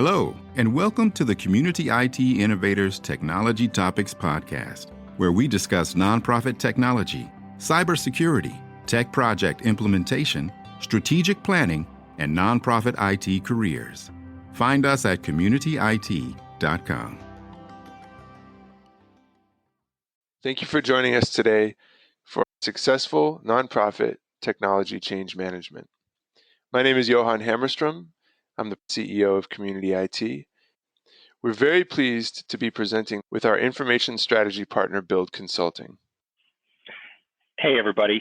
Hello, and welcome to the Community IT Innovators Technology Topics Podcast, where we discuss nonprofit technology, cybersecurity, tech project implementation, strategic planning, and nonprofit IT careers. Find us at communityit.com. Thank you for joining us today for Successful Nonprofit Technology Change Management. My name is Johan Hammerstrom. I'm the CEO of Community IT. We're very pleased to be presenting with our information strategy partner, Build Consulting. Hey, everybody.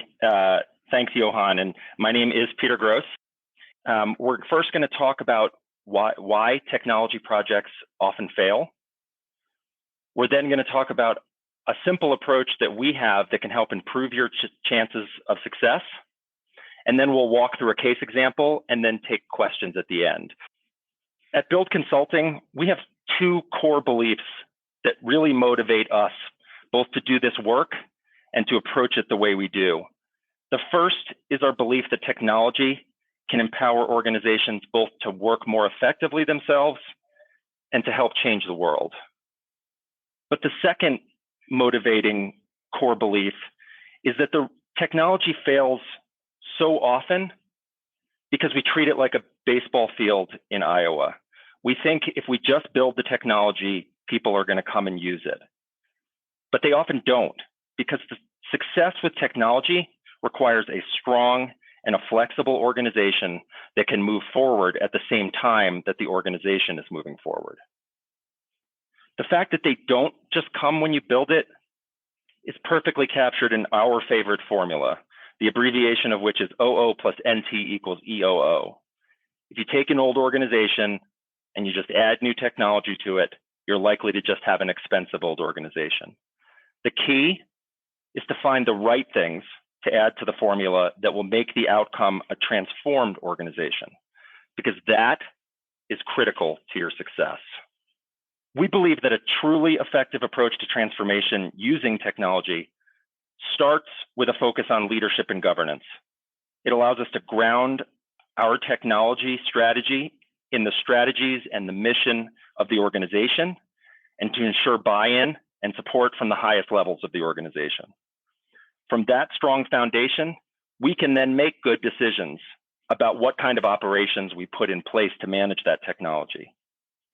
Thanks, Johan. And my name is Peter Gross. We're first going to talk about why technology projects often fail. We're then going to talk about a simple approach that we have that can help improve your chances of success. And then we'll walk through a case example and then take questions at the end. At Build Consulting, we have two core beliefs that really motivate us both to do this work and to approach it the way we do. The first is our belief that technology can empower organizations both to work more effectively themselves and to help change the world. But the second motivating core belief is that the technology fails so often because we treat it like a baseball field in Iowa. We think if we just build the technology, people are going to come and use it. But they often don't, because the success with technology requires a strong and a flexible organization that can move forward at the same time that the organization is moving forward. The fact that they don't just come when you build it is perfectly captured in our favorite formula, the abbreviation of which is OO plus NT equals EOO. If you take an old organization and you just add new technology to it, you're likely to just have an expensive old organization. The key is to find the right things to add to the formula that will make the outcome a transformed organization, because that is critical to your success. We believe that a truly effective approach to transformation using technology starts with a focus on leadership and governance. It allows us to ground our technology strategy in the strategies and the mission of the organization and to ensure buy-in and support from the highest levels of the organization. From that strong foundation, we can then make good decisions about what kind of operations we put in place to manage that technology.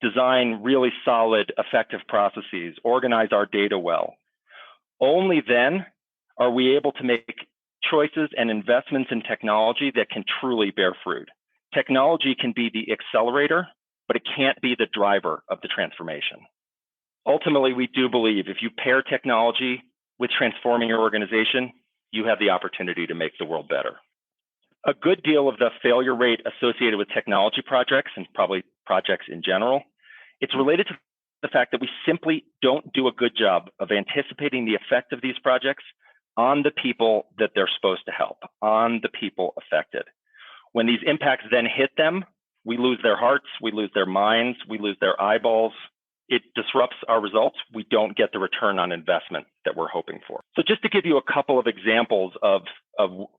Design really solid, effective processes, organize our data well. Only then are we able to make choices and investments in technology that can truly bear fruit. Technology can be the accelerator, but it can't be the driver of the transformation. Ultimately, we do believe if you pair technology with transforming your organization, you have the opportunity to make the world better. A good deal of the failure rate associated with technology projects, and probably projects in general, it's related to the fact that we simply don't do a good job of anticipating the effect of these projects on the people that they're supposed to help, on the people affected. When these impacts then hit them, we lose their hearts, we lose their minds, we lose their eyeballs. It disrupts our results. We don't get the return on investment that we're hoping for. So just to give you a couple of examples of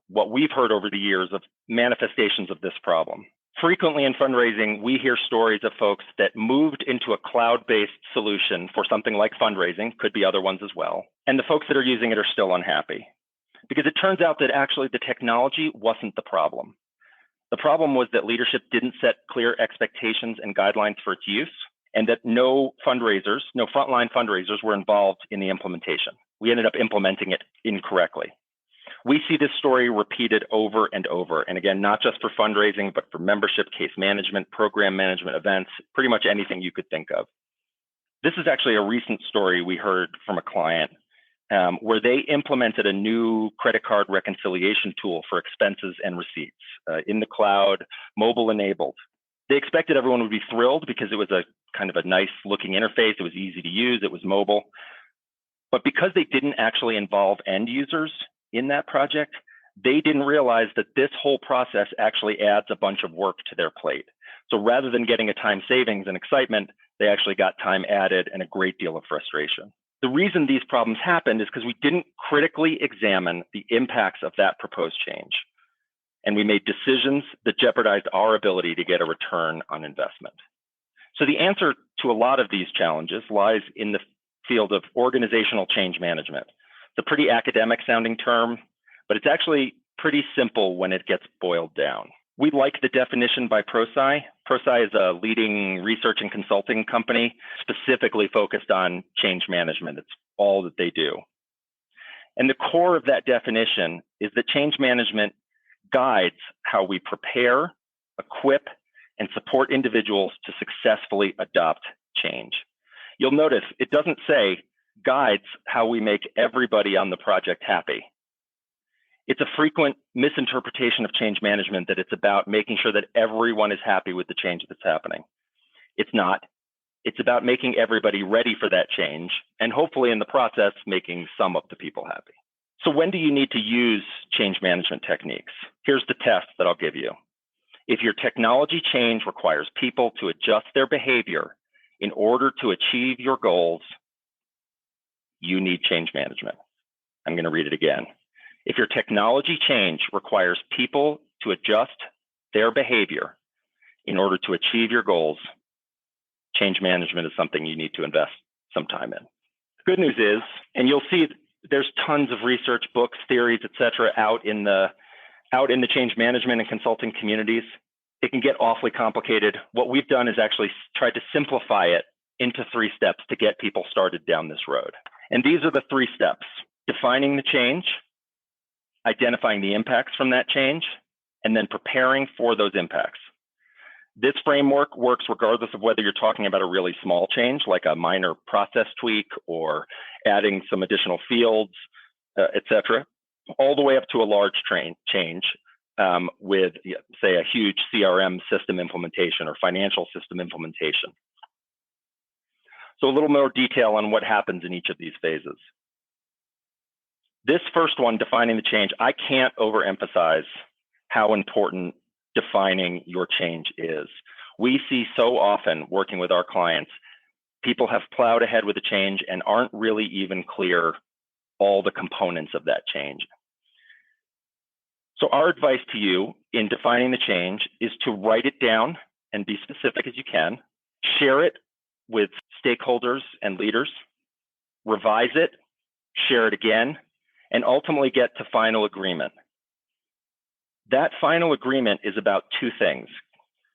what we've heard over the years of manifestations of this problem. Frequently in fundraising, we hear stories of folks that moved into a cloud-based solution for something like fundraising, could be other ones as well, and the folks that are using it are still unhappy. Because it turns out that actually the technology wasn't the problem. The problem was that leadership didn't set clear expectations and guidelines for its use, and that no frontline fundraisers were involved in the implementation. We ended up implementing it incorrectly. We see this story repeated over and over. And again, not just for fundraising, but for membership, case management, program management, events, pretty much anything you could think of. This is actually a recent story we heard from a client where they implemented a new credit card reconciliation tool for expenses and receipts in the cloud, mobile enabled. They expected everyone would be thrilled because it was a kind of a nice looking interface. It was easy to use. It was mobile. But because they didn't actually involve end users in that project, they didn't realize that this whole process actually adds a bunch of work to their plate. So rather than getting a time savings and excitement, they actually got time added and a great deal of frustration. The reason these problems happened is because we didn't critically examine the impacts of that proposed change. And we made decisions that jeopardized our ability to get a return on investment. So the answer to a lot of these challenges lies in the field of organizational change management. It's a pretty academic sounding term, but it's actually pretty simple when it gets boiled down. We like the definition by ProSci. ProSci is a leading research and consulting company specifically focused on change management. It's all that they do. And the core of that definition is that change management guides how we prepare, equip, and support individuals to successfully adopt change. You'll notice it doesn't say guides how we make everybody on the project happy. It's a frequent misinterpretation of change management that it's about making sure that everyone is happy with the change that's happening. It's not. It's about making everybody ready for that change and hopefully in the process, making some of the people happy. So when do you need to use change management techniques? Here's the test that I'll give you. If your technology change requires people to adjust their behavior in order to achieve your goals, you need change management. I'm going to read it again. If your technology change requires people to adjust their behavior in order to achieve your goals, change management is something you need to invest some time in. The good news is, and you'll see there's tons of research, books, theories, et cetera, out in the change management and consulting communities. It can get awfully complicated. What we've done is actually tried to simplify it into 3 steps to get people started down this road. And these are the 3 steps: defining the change, identifying the impacts from that change, and then preparing for those impacts. This framework works regardless of whether you're talking about a really small change, like a minor process tweak or adding some additional fields, et cetera, all the way up to a large change with, say, a huge CRM system implementation or financial system implementation. So a little more detail on what happens in each of these phases. This first one, defining the change, I can't overemphasize how important defining your change is. We see so often working with our clients, people have plowed ahead with a change and aren't really even clear all the components of that change. So our advice to you in defining the change is to write it down and be specific as you can, share it with stakeholders and leaders, revise it, share it again, and ultimately get to final agreement. That final agreement is about 2 things.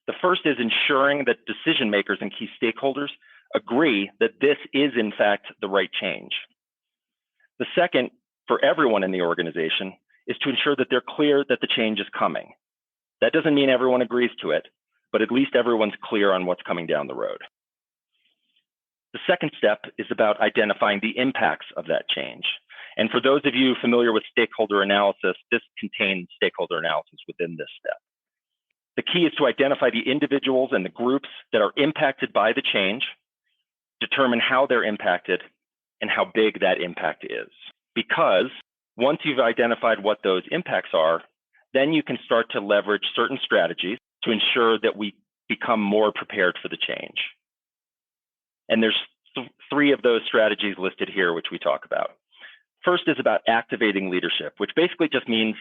The first is ensuring that decision makers and key stakeholders agree that this is in fact the right change. The second, for everyone in the organization, is to ensure that they're clear that the change is coming. That doesn't mean everyone agrees to it, but at least everyone's clear on what's coming down the road. The second step is about identifying the impacts of that change. And for those of you familiar with stakeholder analysis, this contains stakeholder analysis within this step. The key is to identify the individuals and the groups that are impacted by the change, determine how they're impacted, and how big that impact is. Because once you've identified what those impacts are, then you can start to leverage certain strategies to ensure that we become more prepared for the change. And there's 3 of those strategies listed here, which we talk about. First is about activating leadership, which basically just means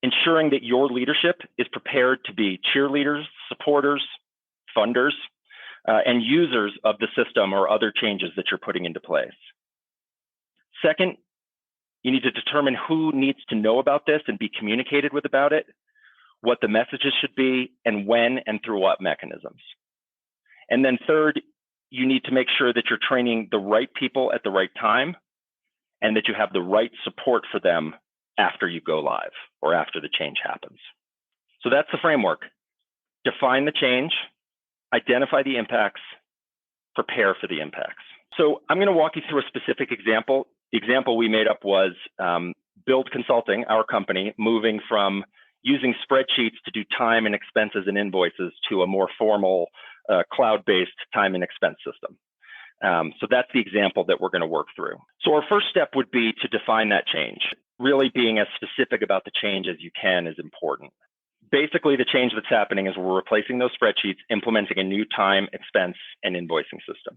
ensuring that your leadership is prepared to be cheerleaders, supporters, funders, and users of the system or other changes that you're putting into place. Second, you need to determine who needs to know about this and be communicated with about it, what the messages should be, and when and through what mechanisms. And then third, you need to make sure that you're training the right people at the right time and that you have the right support for them after you go live or after the change happens. So that's the framework. Define the change, identify the impacts, prepare for the impacts. So I'm going to walk you through a specific example. The example we made up was Build Consulting, our company, moving from using spreadsheets to do time and expenses and invoices to a more formal cloud-based time and expense system. So that's the example that we're going to work through. So our first step would be to define that change. Really being as specific about the change as you can is important. Basically, the change that's happening is we're replacing those spreadsheets, implementing a new time, expense, and invoicing system.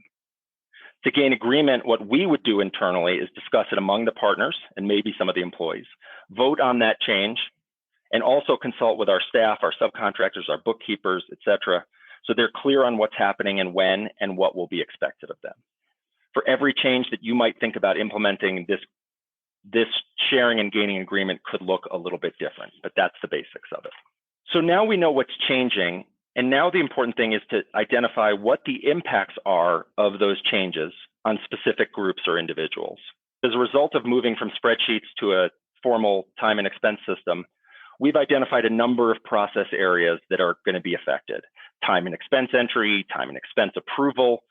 To gain agreement, what we would do internally is discuss it among the partners and maybe some of the employees, vote on that change, and also consult with our staff, our subcontractors, our bookkeepers, et cetera, so they're clear on what's happening and when and what will be expected of them. For every change that you might think about implementing, this sharing and gaining agreement could look a little bit different, but that's the basics of it. So now we know what's changing, and now the important thing is to identify what the impacts are of those changes on specific groups or individuals. As a result of moving from spreadsheets to a formal time and expense system, we've identified a number of process areas that are going to be affected: time and expense entry, time and expense approval,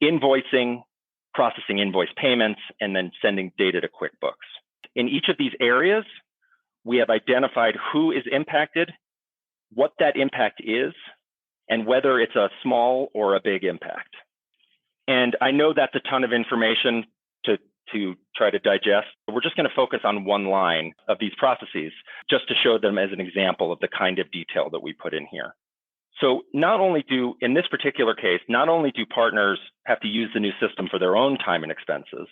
invoicing, processing invoice payments, and then sending data to QuickBooks. In each of these areas, we have identified who is impacted, what that impact is, and whether it's a small or a big impact. And I know that's a ton of information to try to digest. We're just going to focus on one line of these processes just to show them as an example of the kind of detail that we put in here. So in this particular case, not only do partners have to use the new system for their own time and expenses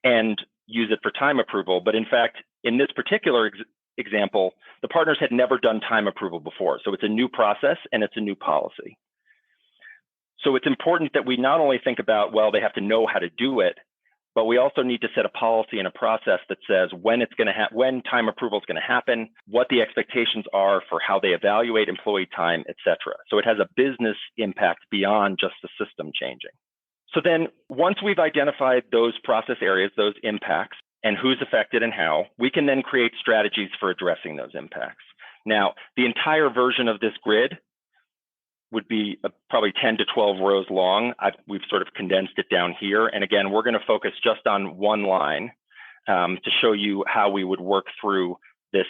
and use it for time approval, but in fact, in this particular example, the partners had never done time approval before. So it's a new process and it's a new policy. So it's important that we not only think about, well, they have to know how to do it, but we also need to set a policy and a process that says when time approval is going to happen, what the expectations are for how they evaluate employee time, et cetera. So it has a business impact beyond just the system changing. So then once we've identified those process areas, those impacts, and who's affected and how, we can then create strategies for addressing those impacts. Now, the entire version of this grid would be probably 10 to 12 rows long. We've sort of condensed it down here. And again, we're going to focus just on one line to show you how we would work through this,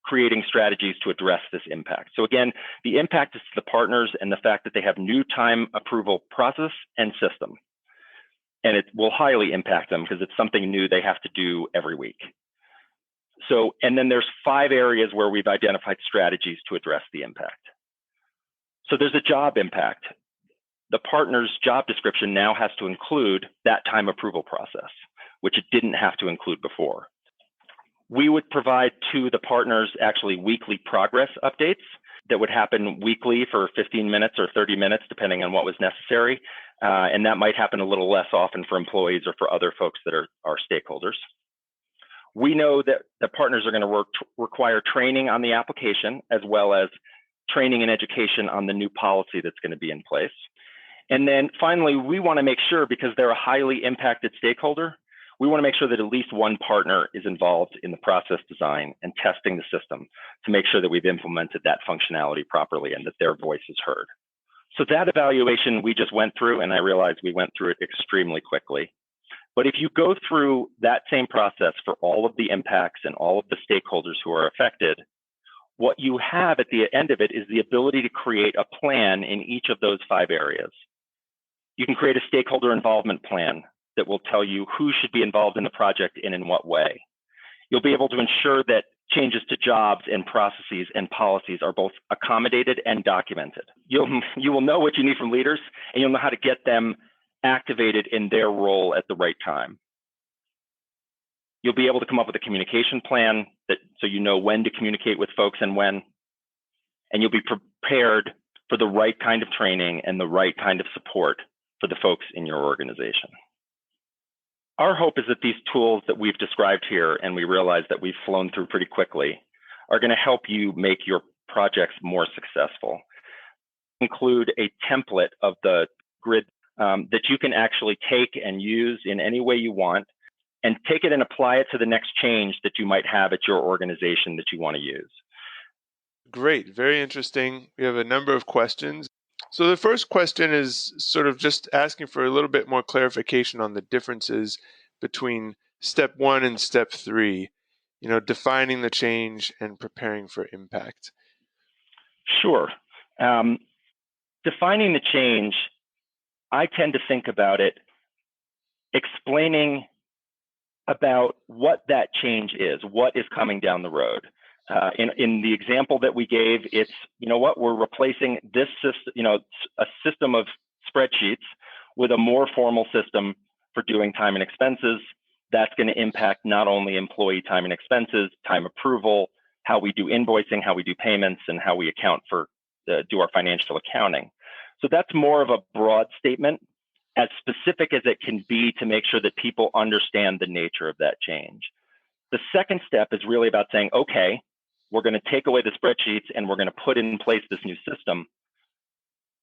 creating strategies to address this impact. So again, the impact is to the partners and the fact that they have new time approval process and system. And it will highly impact them because it's something new they have to do every week. So, and then there's 5 areas where we've identified strategies to address the impact. So there's a job impact. The partner's job description now has to include that time approval process, which it didn't have to include before. We would provide to the partners actually weekly progress updates that would happen weekly for 15 minutes or 30 minutes, depending on what was necessary. And that might happen a little less often for employees or for other folks that are our stakeholders. We know that the partners are going to require training on the application, as well as training and education on the new policy that's going to be in place. And then finally, we want to make sure, because they're a highly impacted stakeholder, we want to make sure that at least one partner is involved in the process design and testing the system to make sure that we've implemented that functionality properly and that their voice is heard. So that evaluation we just went through, and I realized we went through it extremely quickly. But if you go through that same process for all of the impacts and all of the stakeholders who are affected, what you have at the end of it is the ability to create a plan in each of those 5 areas. You can create a stakeholder involvement plan that will tell you who should be involved in the project and in what way. You'll be able to ensure that changes to jobs and processes and policies are both accommodated and documented. You will know what you need from leaders, and you'll know how to get them activated in their role at the right time. You'll be able to come up with a communication plan so you know when to communicate with folks and when, and you'll be prepared for the right kind of training and the right kind of support for the folks in your organization. Our hope is that these tools that we've described here, and we realize that we've flown through pretty quickly, are going to help you make your projects more successful. Include a template of the grid that you can actually take and use in any way you want, and take it and apply it to the next change that you might have at your organization that you want to use. Great, very interesting. We have a number of questions. So the first question is sort of just asking for a little bit more clarification on the differences between step 1 and step 3, defining the change and preparing for impact. Sure. Defining the change, I tend to think about it explaining about what that change is, what is coming down the road. In the example that we gave, it's, we're replacing this system, a system of spreadsheets with a more formal system for doing time and expenses. That's going to impact not only employee time and expenses, time approval, how we do invoicing, how we do payments, and how we account for do our financial accounting. So that's more of a broad statement, as specific as it can be to make sure that people understand the nature of that change. The second step is really about saying, okay, we're going to take away the spreadsheets and we're going to put in place this new system.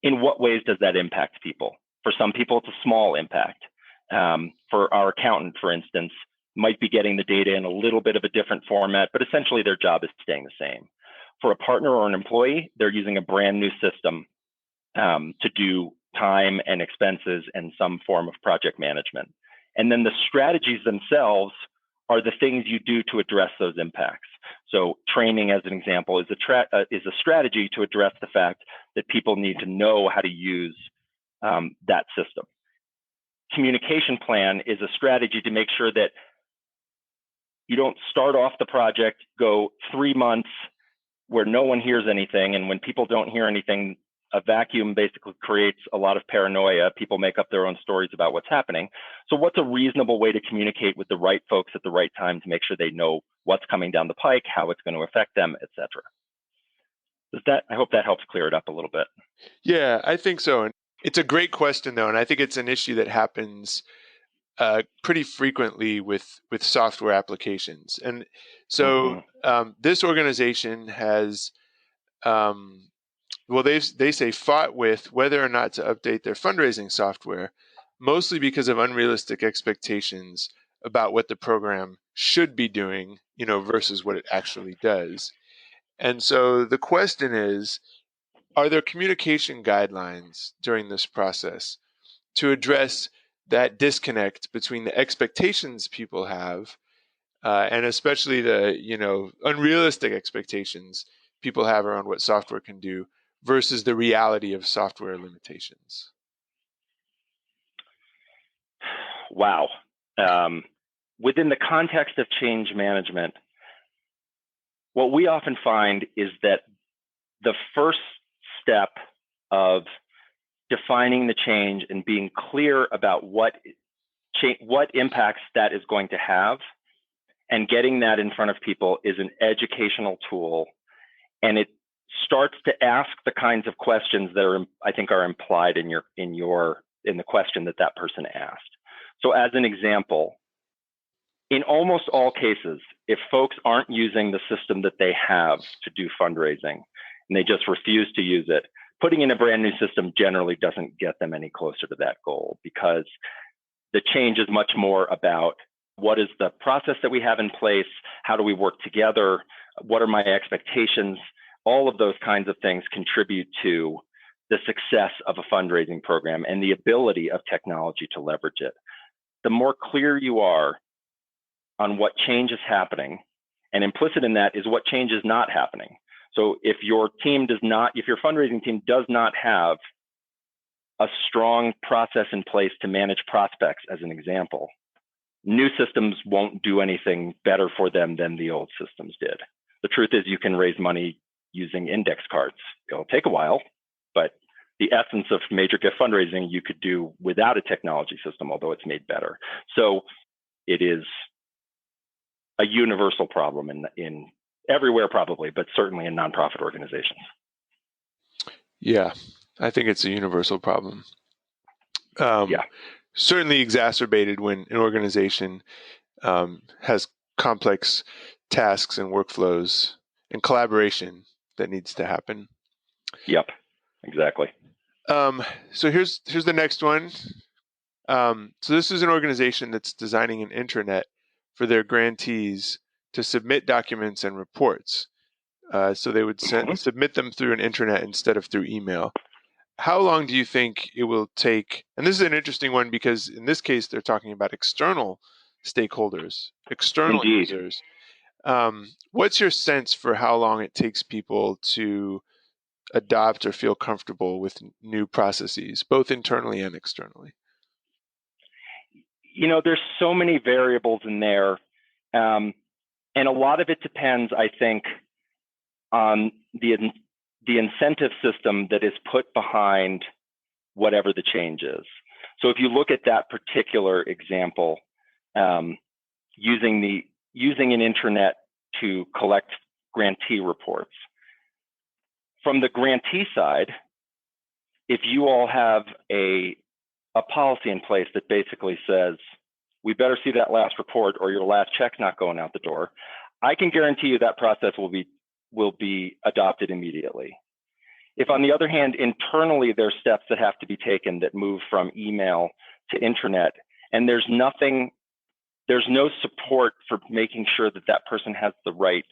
In what ways does that impact people? For some people, it's a small impact. For our accountant, for instance, might be getting the data in a little bit of a different format, but essentially their job is staying the same. For a partner or an employee, they're using a brand new system to do time and expenses and some form of project management. And then the strategies themselves are the things you do to address those impacts. So training, as an example, is a strategy to address the fact that people need to know how to use that system. Communication plan is a strategy to make sure that you don't start off the project, go 3 months where no one hears anything, and when people don't hear anything, a vacuum basically creates a lot of paranoia. People make up their own stories about what's happening. So what's a reasonable way to communicate with the right folks at the right time to make sure they know what's coming down the pike, how it's going to affect them, et cetera? I hope that helps clear it up a little bit. Yeah, I think so. And it's a great question, though, and I think it's an issue that happens pretty frequently with software applications. And so this organization has they say fought with whether or not to update their fundraising software, mostly because of unrealistic expectations about what the program should be doing, versus what it actually does. And so the question is, are there communication guidelines during this process to address that disconnect between the expectations people have and especially the unrealistic expectations people have around what software can do versus the reality of software limitations? Wow. Within the context of change management, what we often find is that the first step of defining the change and being clear about what impacts that is going to have and getting that in front of people is an educational tool. And it starts to ask the kinds of questions that I think are implied in the question that person asked. So as an example, in almost all cases, if folks aren't using the system that they have to do fundraising and they just refuse to use it, putting in a brand new system generally doesn't get them any closer to that goal, because the change is much more about what is the process that we have in place, how do we work together, what are my expectations. All of those kinds of things contribute to the success of a fundraising program and the ability of technology to leverage it. The more clear you are on what change is happening, and implicit in that is what change is not happening. So if your fundraising team does not have a strong process in place to manage prospects, as an example, new systems won't do anything better for them than the old systems did. The truth is you can raise money using index cards. It'll take a while, but the essence of major gift fundraising you could do without a technology system, although it's made better. So it is a universal problem in everywhere probably, but certainly in nonprofit organizations. Yeah, I think it's a universal problem. Certainly exacerbated when an organization has complex tasks and workflows and collaboration that needs to happen. Yep, exactly. So here's the next one. So this is an organization that's designing an intranet for their grantees to submit documents and reports. So they would submit them through an intranet instead of through email. How long do you think it will take? And this is an interesting one because in this case, they're talking about external stakeholders, external Indeed. users. What's your sense for how long it takes people to adopt or feel comfortable with new processes, both internally and externally? There's so many variables in there. And a lot of it depends, I think, on the incentive system that is put behind whatever the change is. So if you look at that particular example, using an intranet to collect grantee reports, From the grantee side, if you all have a policy in place that basically says, we better see that last report or your last check's not going out the door, I can guarantee you that process will be adopted immediately. If, on the other hand, internally there's steps that have to be taken that move from email to intranet, and there's no support for making sure that that person has the right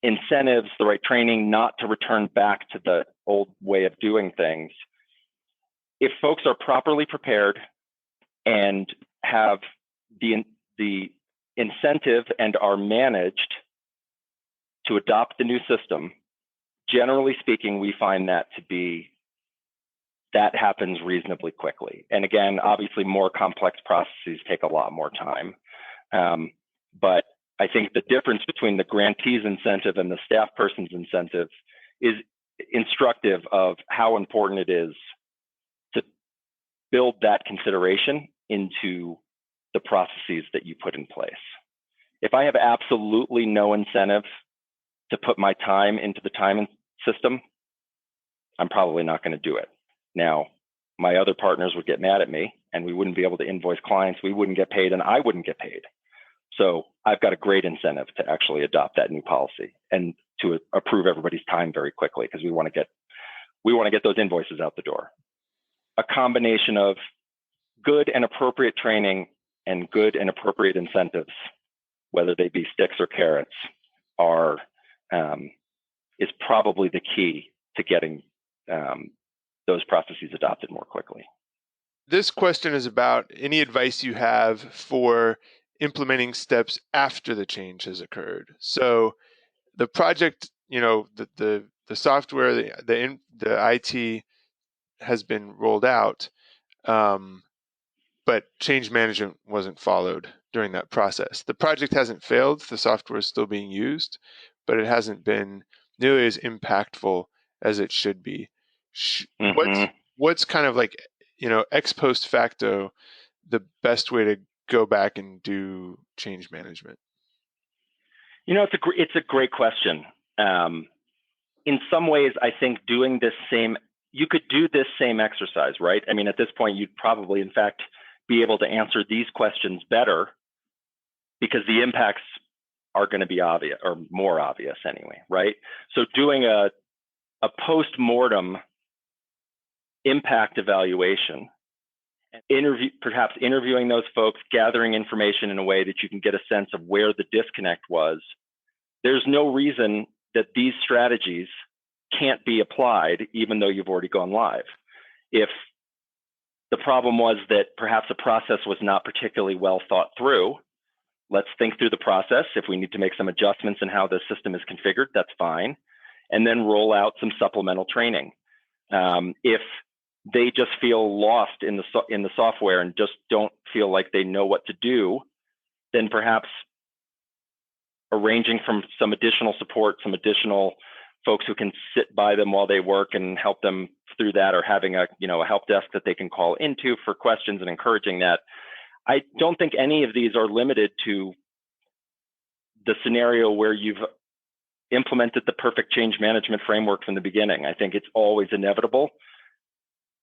incentives, the right training, not to return back to the old way of doing things. If folks are properly prepared and have the incentive and are managed to adopt the new system, generally speaking, we find that happens reasonably quickly. And again, obviously more complex processes take a lot more time. But I think the difference between the grantee's incentive and the staff person's incentive is instructive of how important it is to build that consideration into the processes that you put in place. If I have absolutely no incentive to put my time into the time system, I'm probably not going to do it. Now, my other partners would get mad at me and we wouldn't be able to invoice clients, we wouldn't get paid, and I wouldn't get paid. So I've got a great incentive to actually adopt that new policy and to approve everybody's time very quickly, because we want to get those invoices out the door. A combination of good and appropriate training and good and appropriate incentives, whether they be sticks or carrots, is probably the key to getting those processes adopted more quickly. This question is about any advice you have for implementing steps after the change has occurred. So the project, the software, the IT has been rolled out, but change management wasn't followed during that process. The project hasn't failed, the software is still being used, but it hasn't been nearly as impactful as it should be. What's kind of like, ex post facto, the best way to go back and do change management? It's a great question. In some ways, I think you could do this same exercise, right? I mean, at this point, you'd probably, in fact, be able to answer these questions better because the impacts are going to be obvious, or more obvious anyway, right? So doing a post-mortem impact evaluation, perhaps interviewing those folks, gathering information in a way that you can get a sense of where the disconnect was. There's no reason that these strategies can't be applied even though you've already gone live. If the problem was that perhaps a process was not particularly well thought through, let's think through the process. If we need to make some adjustments in how the system is configured, that's fine. And then roll out some supplemental training. If they just feel lost in the software and just don't feel like they know what to do, then perhaps arranging from some additional support, some additional folks who can sit by them while they work and help them through that, or having a help desk that they can call into for questions and encouraging that. I don't think any of these are limited to the scenario where you've implemented the perfect change management framework from the beginning. I think it's always inevitable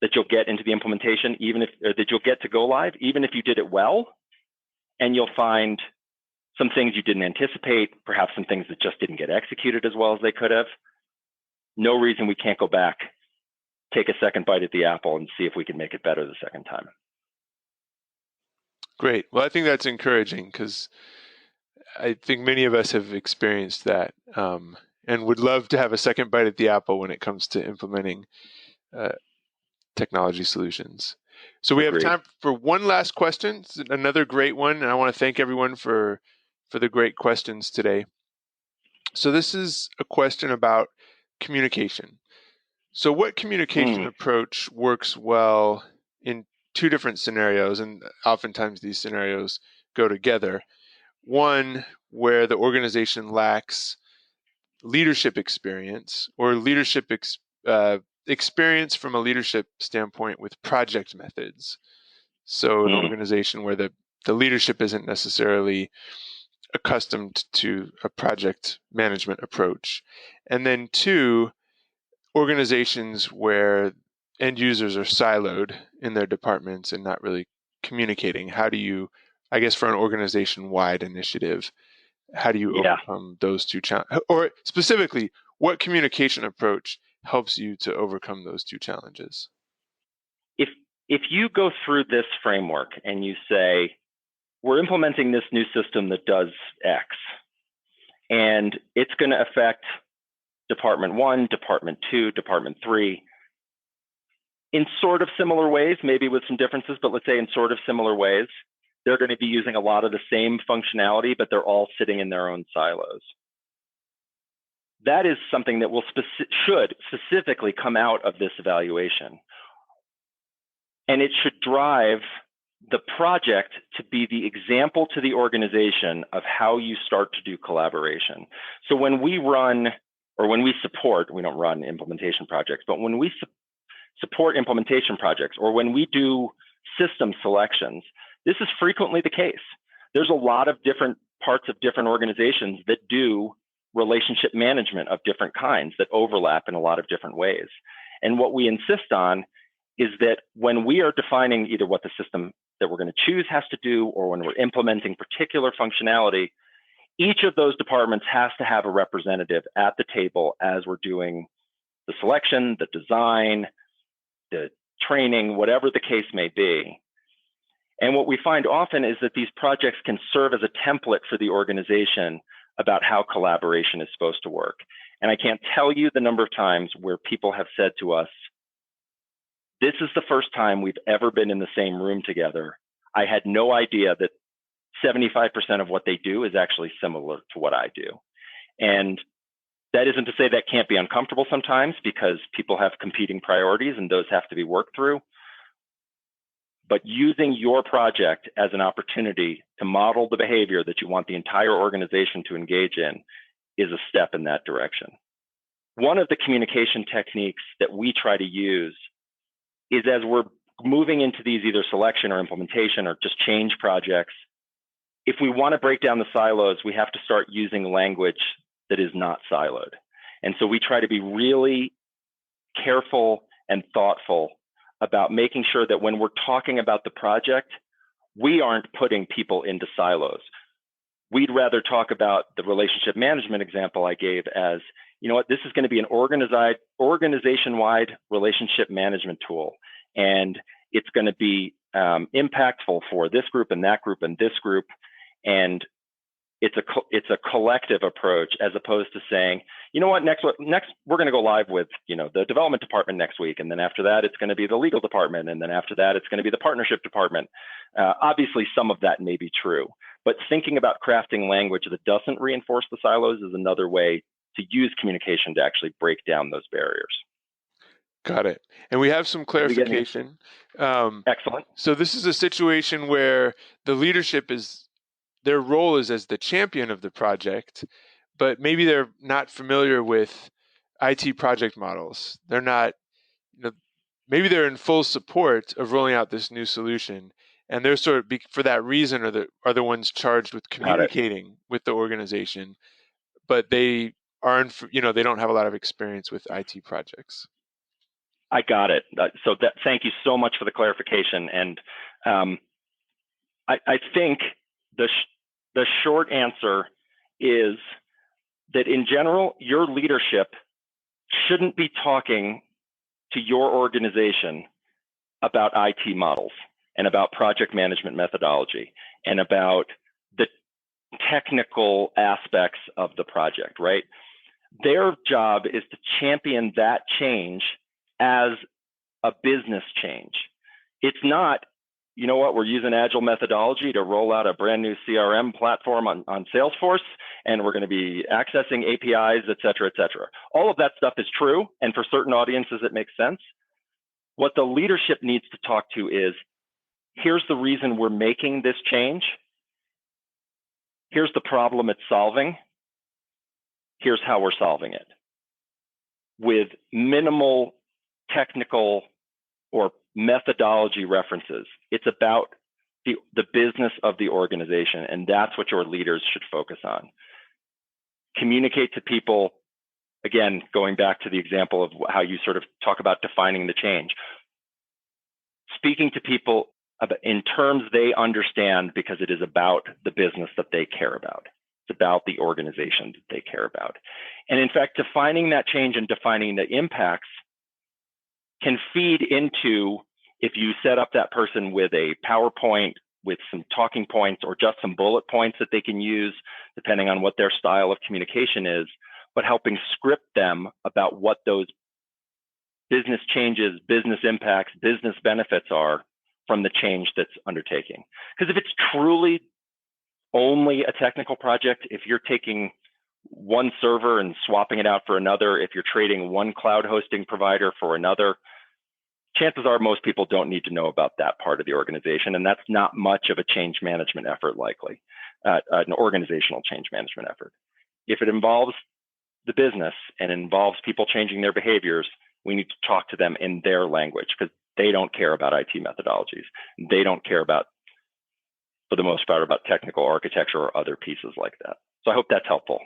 that you'll get into the implementation, that you'll get to go live, even if you did it well, and you'll find some things you didn't anticipate, perhaps some things that just didn't get executed as well as they could have. No reason we can't go back, take a second bite at the apple, and see if we can make it better the second time. Great. Well, I think that's encouraging, because I think many of us have experienced that, and would love to have a second bite at the apple when it comes to implementing technology solutions. So we Agreed. have time for one last question. It's another great one, and I want to thank everyone for the great questions today. So this is a question about communication. So what communication approach works well in two different scenarios, and oftentimes these scenarios go together. One, where the organization lacks leadership experience, or leadership experience from a leadership standpoint with project methods. So an organization where the leadership isn't necessarily accustomed to a project management approach. And then two, organizations where end users are siloed in their departments and not really communicating. How do you, I guess, for an organization-wide initiative, how do you Yeah. overcome those two challenges? Or specifically, what communication approach helps you to overcome those two challenges? If you go through this framework and you say, we're implementing this new system that does X, and it's going to affect Department 1, Department 2, Department 3, in sort of similar ways, maybe with some differences, but let's say in sort of similar ways, they're going to be using a lot of the same functionality, but they're all sitting in their own silos. That is something that should specifically come out of this evaluation. And it should drive the project to be the example to the organization of how you start to do collaboration. So when we run, or when we support, we don't run implementation projects, but when we support implementation projects, or when we do system selections, this is frequently the case. There's a lot of different parts of different organizations that do relationship management of different kinds that overlap in a lot of different ways. And what we insist on is that when we are defining either what the system that we're going to choose has to do, or when we're implementing particular functionality, each of those departments has to have a representative at the table as we're doing the selection, the design, the training, whatever the case may be. And what we find often is that these projects can serve as a template for the organization about how collaboration is supposed to work. And I can't tell you the number of times where people have said to us, this is the first time we've ever been in the same room together. I had no idea that 75% of what they do is actually similar to what I do. And that isn't to say that can't be uncomfortable sometimes, because people have competing priorities and those have to be worked through. But using your project as an opportunity to model the behavior that you want the entire organization to engage in is a step in that direction. One of the communication techniques that we try to use is, as we're moving into these either selection or implementation or just change projects, if we want to break down the silos, we have to start using language that is not siloed. And so we try to be really careful and thoughtful about making sure that when we're talking about the project, we aren't putting people into silos. We'd rather talk about the relationship management example I gave as, you know what, this is going to be an organization-wide relationship management tool. And it's going to be impactful for this group and that group and this group. And it's a collective approach, as opposed to saying, you know what, next we're going to go live with, the development department next week. And then after that, it's going to be the legal department. And then after that, it's going to be the partnership department. Obviously, some of that may be true, but thinking about crafting language that doesn't reinforce the silos is another way to use communication to actually break down those barriers. Got it. And we have some clarification. Excellent. So this is a situation where the leadership their role is as the champion of the project, but maybe they're not familiar with IT project models. They're not, maybe they're in full support of rolling out this new solution, and they're sort of, for that reason, are the ones charged with communicating with the organization, but they aren't, they don't have a lot of experience with IT projects. I got it. So thank you so much for the clarification. And I think the short answer is that in general, your leadership shouldn't be talking to your organization about IT models and about project management methodology and about the technical aspects of the project, right? Their job is to champion that change as a business change. It's not, you know what, we're using agile methodology to roll out a brand new CRM platform on Salesforce, and we're going to be accessing APIs, et cetera, et cetera. All of that stuff is true, and for certain audiences, it makes sense. What the leadership needs to talk to is, here's the reason we're making this change. Here's the problem it's solving. Here's how we're solving it, with minimal technical or methodology references. It's about the business of the organization, and that's what your leaders should focus on. Communicate to people, again, going back to the example of how you sort of talk about defining the change. Speaking to people in terms they understand, because it is about the business that they care about. It's about the organization that they care about. And in fact, defining that change and defining the impacts can feed into, if you set up that person with a PowerPoint with some talking points or just some bullet points that they can use, depending on what their style of communication is, but helping script them about what those business changes, business impacts, business benefits are from the change that's undertaking. Because if it's truly only a technical project, if you're taking one server and swapping it out for another, if you're trading one cloud hosting provider for another, chances are most people don't need to know about that part of the organization. And that's not much of a change management effort, likely, an organizational change management effort. If it involves the business and involves people changing their behaviors, we need to talk to them in their language, because they don't care about IT methodologies. They don't care about, for the most part, about technical architecture or other pieces like that. So I hope that's helpful.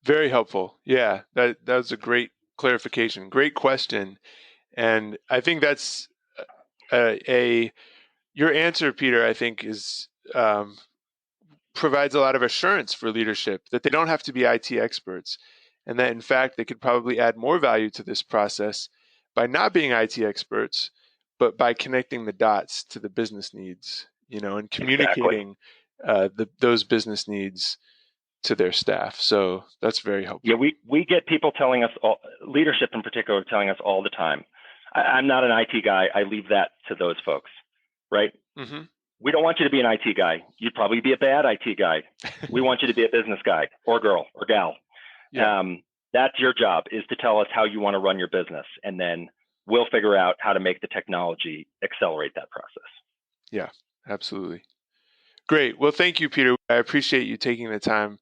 Very helpful. Yeah, that was a great clarification. Great question. And I think that's your answer, Peter, I think is provides a lot of assurance for leadership that they don't have to be IT experts, and that in fact they could probably add more value to this process by not being IT experts, but by connecting the dots to the business needs, and communicating those business needs to their staff. So that's very helpful. Yeah, we get people telling us, leadership in particular, telling us all the time, I'm not an IT guy. I leave that to those folks, right? Mm-hmm. We don't want you to be an IT guy. You'd probably be a bad IT guy. We want you to be a business guy or girl or gal. Yeah. That's your job, is to tell us how you want to run your business. And then we'll figure out how to make the technology accelerate that process. Yeah, absolutely. Great. Well, thank you, Peter. I appreciate you taking the time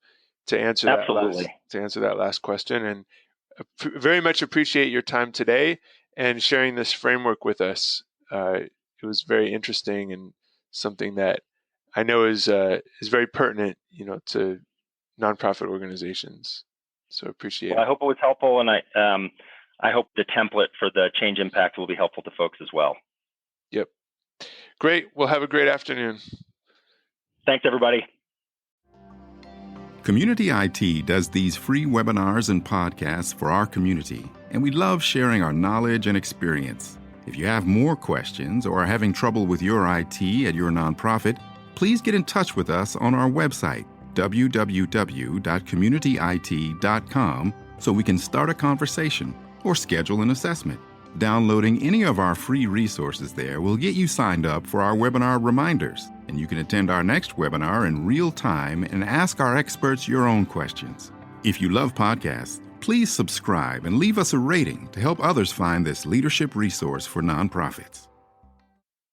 to answer that last question, and very much appreciate your time today and sharing this framework with us. It was very interesting and something that I know is very pertinent, to nonprofit organizations. So appreciate it. I hope it was helpful, and I hope the template for the change impact will be helpful to folks as well. Yep. Great. Well, have a great afternoon. Thanks, everybody. Community IT does these free webinars and podcasts for our community, and we love sharing our knowledge and experience. If you have more questions or are having trouble with your IT at your nonprofit, please get in touch with us on our website, www.communityit.com, so we can start a conversation or schedule an assessment. Downloading any of our free resources there will get you signed up for our webinar reminders, and you can attend our next webinar in real time and ask our experts your own questions. If you love podcasts, please subscribe and leave us a rating to help others find this leadership resource for nonprofits.